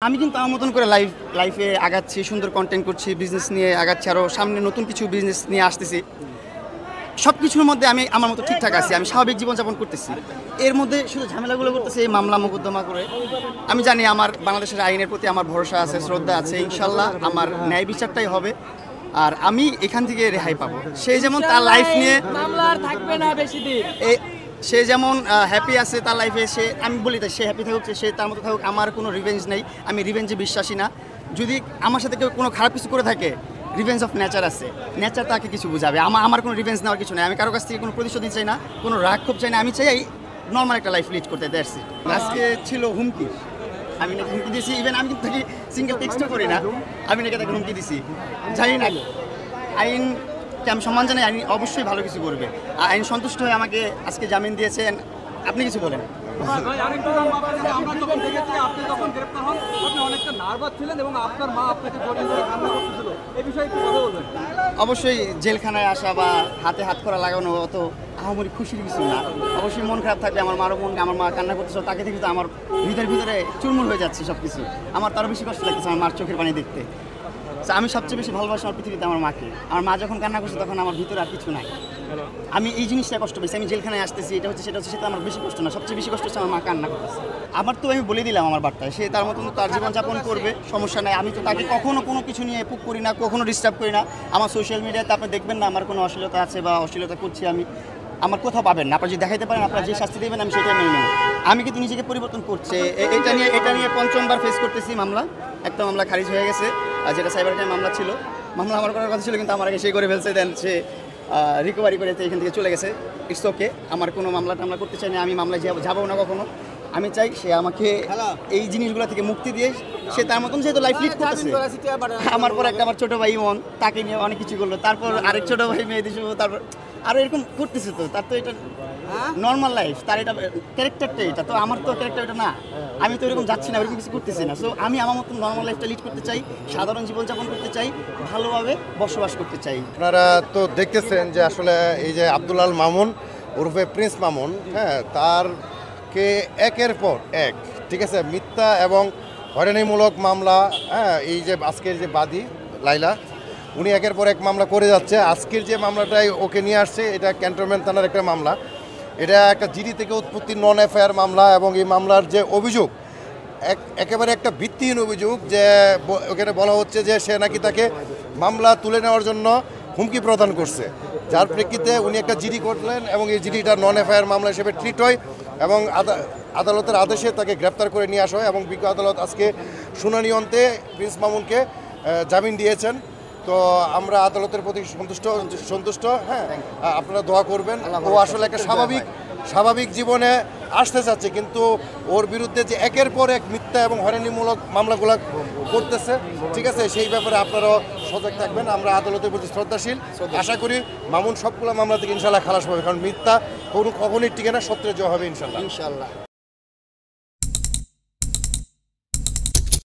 আমি কিন্তু আমার মতন করে লাইফে আগাচ্ছি, সুন্দর কন্টেন্ট করছি, বিজনেস নিয়ে আগাচ্ছি, আরও সামনে নতুন কিছু বিজনেস নিয়ে আসতেছি। সব কিছুর মধ্যে আমি আমার মতো ঠিকঠাক আছি, আমি স্বাভাবিক জীবনযাপন করতেছি। এর মধ্যে শুধু ঝামেলাগুলো করতেছি এই মামলা মোকদ্দমা করে। আমি জানি আমার বাংলাদেশের আইনের প্রতি আমার ভরসা আছে, শ্রদ্ধা আছে, ইনশাল্লাহ আমার ন্যায় বিচারটাই হবে আর আমি এখান থেকে রেহাই পাবো। সেই যেমন তার লাইফ নিয়ে থাকবে না বেশি দিন, সে যেমন হ্যাপি আছে তার লাইফে, আমি বলি তাই সে হ্যাপি থাকুক, সে তার মতো থাকুক। আমার কোনো রিভেঞ্জ নেই, আমি রিভেঞ্জে বিশ্বাসী না। যদি আমার সাথে কেউ কোনো খারাপ কিছু করে থাকে, রিভেঞ্জ অফ নেচার আছে, নেচার তাকে কিছু বুঝাবে। আমার কোনো রিভেঞ্জ নেওয়ার কিছু নেই, আমি কারো কাছ থেকে কোনো প্রতিশোধ চাই না, কোনো রাগ ক্ষোভ চাই না। আমি চাই নর্মাল একটা লাইফ লিড করতে দেখছি। আজকে ছিল হুমকি, আমি নাকি হুমকি দিয়েছি। ইভেন আমি কিন্তু তাকে সিঙ্গেল টেক্সটও করি না, আমি নাকি তাকে হুমকি দিছি। জানি না আইন আমি সম্মান জানাই, আইন অবশ্যই ভালো কিছু করবে। আইন সন্তুষ্ট হয়ে আমাকে আজকে জামিন দিয়েছেন। আপনি কিছু বলেন। অবশ্যই জেলখানায় আসা বা হাতে হাত করা লাগানো অত আহামরি খুশির কিছু না। অবশ্যই মন খারাপ থাকবে, আমার মা কান্না করতেছে, তাকে দেখে তো আমার ভিতরে চুরমুর হয়ে যাচ্ছে সব কিছু। আমার তারও বেশি কষ্ট লাগতেছে আমার মার চোখের পানি দেখতে। আমি সবচেয়ে বেশি ভালোবাসি আমার পৃথিবীতে আমার মাকে। আমার মা যখন কান্না করছে তখন আমার ভিতরে আর কিছু নাই। আমি এই জিনিসটা কষ্ট পেয়েছি, আমি জেলখানায় আসতেছি, এটা হচ্ছে সেটা হচ্ছে, সেটা আমার বেশি কষ্ট না। সবচেয়ে বেশি কষ্ট হচ্ছে আমার মা কান্না করতেছে। আমার তো আমি বলে দিলাম আমার বার্তায়, সে তার মতন তার জীবনযাপন করবে, সমস্যা নাই। আমি তো তাকে কখনো কোনো কিছু নিয়ে পুক করি না, কখনো ডিস্টার্ব করি না। আমার সোশ্যাল মিডিয়াতে আপনি দেখবেন না আমার কোনো অশ্লীলতা আছে বা অশ্লীলতা করছি আমি, আমার কোথাও পাবেন না। আপনারা যদি দেখাইতে পারেন, আপনারা যে শাস্তি দেবেন আমি সেটাই মেনে নেব। আমি কিন্তু নিজেকে পরিবর্তন করছে, এটা নিয়ে পঞ্চমবার ফেস করতেছি মামলা। একটা মামলা খারিজ হয়ে গেছে, যেটা সাইবার ক্রাইম মামলা ছিল। মামলা আমার করার কথা ছিল, কিন্তু আমার আগে সে করে ফেলছে। দেন সে রিকভারি করে এখান থেকে চলে গেছে। ইটস ওকে, আমার কোনো মামলা টামলা করতে চাই না, আমি মামলায় যাবো না কখনো। আমি চাই সে আমাকে এই জিনিসগুলো থেকে মুক্তি দিয়ে সে তার মতন যেহেতু লাইফ লিড করতেছে। আমার পর একটা আমার ছোটো ভাই ইমন, তাকে নিয়ে অনেক কিছু করলো। তারপর আরেক ছোটো ভাই মেয়েদের শুভ, তারপর আরও এরকম করতেছে। তো তার তো এটা নর্মাল লাইফ, তার এটা ক্যারেক্টারটা, এটা তো আমার তো ক্যারেক্টার এটা না। আমি তো এরকম যাচ্ছি না, এরকম কিছু করতেছি না। সো আমি আমার মতন নর্মাল লাইফটা লিড করতে চাই, সাধারণ জীবনযাপন করতে চাই, ভালোভাবে বসবাস করতে চাই। আপনারা তো দেখতেছেন যে আসলে এই যে আব্দুল আল মামুন ওরফে প্রিন্স মামুন, হ্যাঁ, তারকে একের পর এক, ঠিক আছে, মিথ্যা এবং হয়রানিমূলক মামলা, হ্যাঁ, এই যে আজকের যে বাদী লাইলা, উনি একের পর এক মামলা করে যাচ্ছে। আজকের যে মামলাটাই ওকে নিয়ে আসছে, এটা ক্যান্টনমেন্ট থানার একটা মামলা। এটা একটা জিডি থেকে উৎপত্তি নন এফআইআর মামলা, এবং এই মামলার যে অভিযোগ একেবারে একটা ভিত্তিহীন অভিযোগ, যে ওখানে বলা হচ্ছে যে সে নাকি তাকে মামলা তুলে নেওয়ার জন্য হুমকি প্রদান করছে, যার প্রেক্ষিতে উনি একটা জিডি করলেন এবং এই জিডিটা নন এফআইআর মামলা হিসেবে ট্রিট হয় এবং আদালতের আদেশে তাকে গ্রেপ্তার করে নিয়ে আসা হয়। এবং বিজ্ঞ আদালত আজকে শুনানি অন্তে প্রিন্স মামুনকে জামিন দিয়েছেন। তো আমরা আদালতের প্রতি সন্তুষ্ট। হ্যাঁ, আপনারা দোয়া করবেন। ও আসলে একটা স্বাভাবিক জীবনে আসতে চাচ্ছে, কিন্তু ওর বিরুদ্ধে যে একের পর এক মিথ্যা এবং হয়রানিমূলক মামলাগুলো করতেছে, ঠিক আছে, সেই ব্যাপারে আপনারাও সজাগ থাকবেন। আমরা আদালতের প্রতি শ্রদ্ধাশীল, আশা করি মামুন সবগুলো মামলা থেকে ইনশাল্লাহ খালাস পাবে, কারণ মিথ্যা কখনোই টিকে না, সত্যের জয় হবে ইনশাল্লাহ।